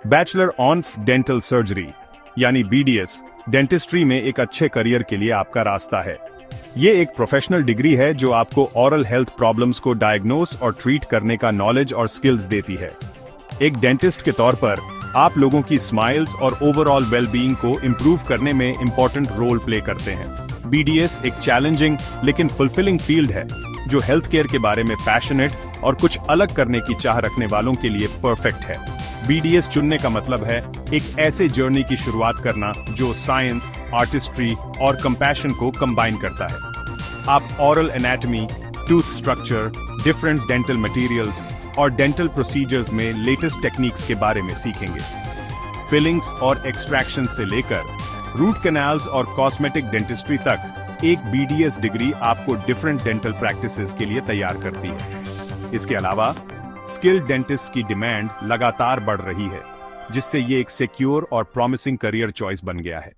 Bachelor on dental surgery यानी BDS dentistry में एक अच्छे करियर के लिए आपका रास्ता है। ये एक प्रोफेशनल डिग्री है जो आपको ओरल हेल्थ प्रॉब्लम्स को डायग्नोस और ट्रीट करने का नॉलेज और स्किल्स देती है। एक डेंटिस्ट के तौर पर आप लोगों की स्माइल्स और ओवरऑल वेलबीइंग को इम्प्रूव करने में इंपॉर्टेंट रोल प्ले करते हैं। बीडीएस एक चैलेंजिंग लेकिन फुलफिलिंग फील्ड है जो हेल्थ केयर के बारे में पैशनेट और कुछ अलग करने की चाह रखने वालों के लिए परफेक्ट है। बीडीएस चुनने का मतलब है एक ऐसे जर्नी की शुरुआत करना जो साइंस, आर्टिस्ट्री और कंपैशन को कंबाइन करता है। आप oral anatomy, tooth structure, different dental materials और डेंटल प्रोसीजर्स में लेटेस्ट टेक्निक्स के बारे में सीखेंगे। फिलिंग्स और एक्सट्रैक्शन से लेकर रूट कैनाल्स और कॉस्मेटिक डेंटिस्ट्री तक एक बीडीएस डिग्री आपको डिफरेंट डेंटल प्रैक्टिसेस के लिए तैयार करती है। इसके अलावा स्किल्ड डेंटिस्ट की डिमांड लगातार बढ़ रही है, जिससे ये एक सिक्योर और प्रॉमिसिंग करियर चॉइस बन गया है।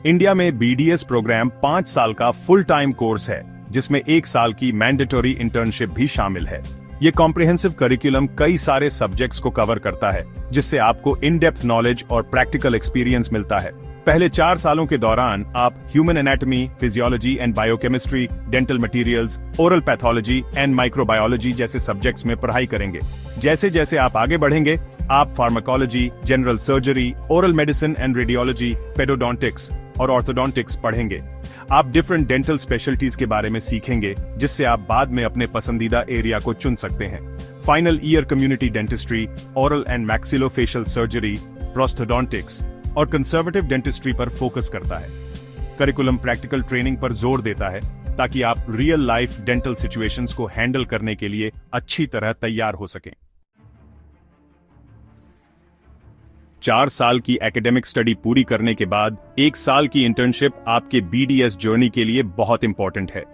इंडिया में बीडीएस प्रोग्राम 5 साल का फुल टाइम कोर्स है, जिसमें 1 साल की मैंडेटरी इंटर्नशिप भी शामिल है। ये कॉम्प्रिहेंसिव करिकुलम कई सारे सब्जेक्ट्स को कवर करता है, जिससे आपको इन डेप्थ नॉलेज और प्रैक्टिकल एक्सपीरियंस मिलता है। पहले 4 सालों के दौरान आप human anatomy, physiology and biochemistry, dental materials, oral pathology and microbiology जैसे सब्जेक्ट्स में पढ़ाई करेंगे। जैसे जैसे आप आगे बढ़ेंगे, आप pharmacology, general surgery, oral medicine and radiology, pedodontics और ऑर्थोडोंटिक्स पढ़ेंगे। आप डिफरेंट डेंटल स्पेशलिटीज के बारे में सीखेंगे, जिससे आप बाद में अपने पसंदीदा एरिया को चुन सकते हैं। Final year community dentistry, oral and maxillofacial surgery, prosthodontics और कंजर्वेटिव डेंटिस्ट्री पर फोकस करता है। करिकुलम प्रैक्टिकल ट्रेनिंग पर जोर देता है ताकि आप रियल लाइफ डेंटल सिचुएशंस को हैंडल करने के लिए अच्छी तरह तैयार हो सकें। 4 साल की एकेडमिक स्टडी पूरी करने के बाद 1 साल की इंटर्नशिप आपके बीडीएस जर्नी के लिए बहुत इंपॉर्टेंट है।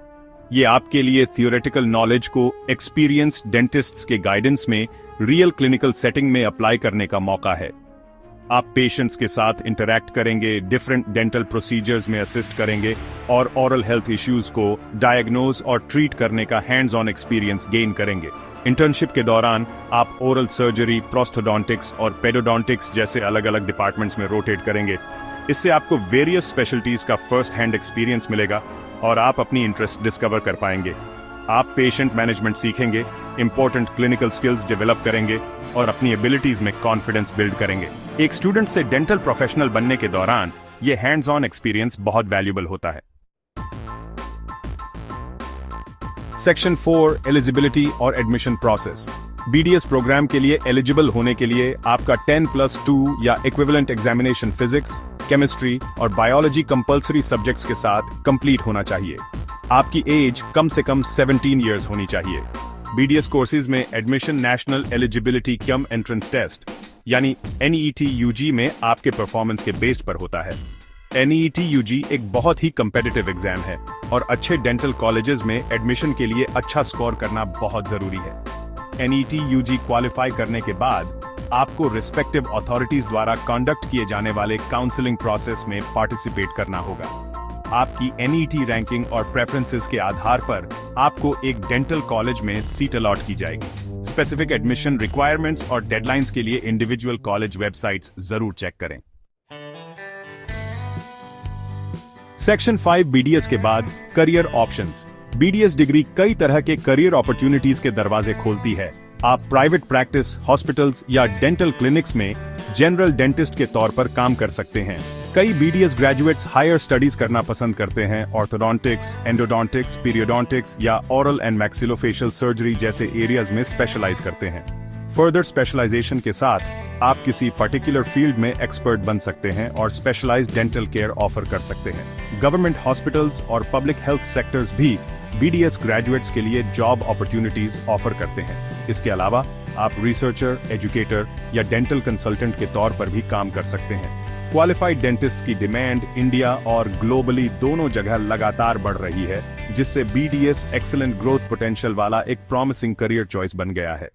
ये आपके लिए थियोरेटिकल नॉलेज को एक्सपीरियंस्ड डेंटिस्ट्स के गाइडेंस में रियल क्लिनिकल सेटिंग में अप्लाई करने का मौका है। आप पेशेंट्स के साथ इंटरैक्ट करेंगे, डिफरेंट डेंटल प्रोसीजर्स में असिस्ट करेंगे और ओरल हेल्थ इश्यूज को डायग्नोज और ट्रीट करने का हैंड्स ऑन एक्सपीरियंस गेन करेंगे। इंटर्नशिप के दौरान आप ओरल सर्जरी, प्रोस्थोडोंटिक्स और पेडोडोंटिक्स जैसे अलग अलग डिपार्टमेंट्स में रोटेट करेंगे। इससे आपको वेरियस स्पेशलिटीज का फर्स्ट हैंड एक्सपीरियंस मिलेगा और आप अपनी इंटरेस्ट डिस्कवर कर पाएंगे। आप पेशेंट मैनेजमेंट सीखेंगे, इंपॉर्टेंट क्लिनिकल स्किल्स डेवलप करेंगे और अपनी एबिलिटीज में कॉन्फिडेंस बिल्ड करेंगे। एक स्टूडेंट से डेंटल प्रोफेशनल बनने के दौरान ये हैंड्स ऑन एक्सपीरियंस बहुत वैल्यूएबल होता है। सेक्शन 4 एलिजिबिलिटी और एडमिशन प्रोसेस। बीडीएस प्रोग्राम के लिए एलिजिबल होने के लिए आपका 10+2 या इक्विवेलेंट एग्जामिनेशन फिजिक्स, केमिस्ट्री और बायोलॉजी कंपल्सरी सब्जेक्ट्स के साथ कंप्लीट होना चाहिए। आपकी एज कम से कम 17 इयर्स होनी चाहिए। बीडीएस कोर्सेज में admission national eligibility cum entrance test यानी NEET UG में आपके परफॉर्मेंस के बेस पर होता है। NEET UG एक बहुत ही कंपेटिटिव एग्जाम है और अच्छे डेंटल कॉलेजेस में एडमिशन के लिए अच्छा स्कोर करना बहुत जरूरी है। NEET UG क्वालिफाई करने के बाद आपको रिस्पेक्टिव अथॉरिटीज द्वारा कंडक्ट किए जाने वाले काउंसलिंग प्रोसेस में पार्टिसिपेट करना होगा। आपकी NEET रैंकिंग और प्रेफरेंसेस के आधार पर आपको एक डेंटल कॉलेज में सीट अलॉट की जाएगी। स्पेसिफिक एडमिशन रिक्वायरमेंट्स और डेडलाइंस के लिए इंडिविजुअल कॉलेज वेबसाइट्स जरूर चेक करें। सेक्शन 5 बीडीएस के बाद करियर ऑप्शंस। बीडीएस डिग्री कई तरह के करियर अपॉर्चुनिटीज के दरवाजे खोलती है। आप प्राइवेट प्रैक्टिस, हॉस्पिटल्स या डेंटल क्लिनिक्स में जनरल डेंटिस्ट के तौर पर काम कर सकते हैं। कई बीडीएस ग्रेजुएट्स हायर स्टडीज करना पसंद करते हैं। ऑर्थोडोंटिक्स, एंडोडोंटिक्स, पीरियोडोंटिक्स या ओरल एंड मैक्सिलोफेशियल सर्जरी जैसे एरियाज में स्पेशलाइज करते हैं। फर्दर स्पेशलाइजेशन के साथ आप किसी पर्टिकुलर फील्ड में एक्सपर्ट बन सकते हैं और स्पेशलाइज्ड डेंटल केयर ऑफर कर सकते हैं। गवर्नमेंट हॉस्पिटल्स और पब्लिक हेल्थ सेक्टर्स भी बीडीएस ग्रेजुएट्स के लिए जॉब अपॉर्चुनिटीज ऑफर करते हैं। इसके अलावा आप रिसर्चर, एजुकेटर या डेंटल कंसल्टेंट के तौर पर भी काम कर सकते हैं। क्वालिफाइड डेंटिस्ट की डिमांड इंडिया और ग्लोबली दोनों जगह लगातार बढ़ रही है, जिससे बीडीएस एक्सीलेंट ग्रोथ पोटेंशियल वाला एक प्रॉमिसिंग करियर चॉइस बन गया है।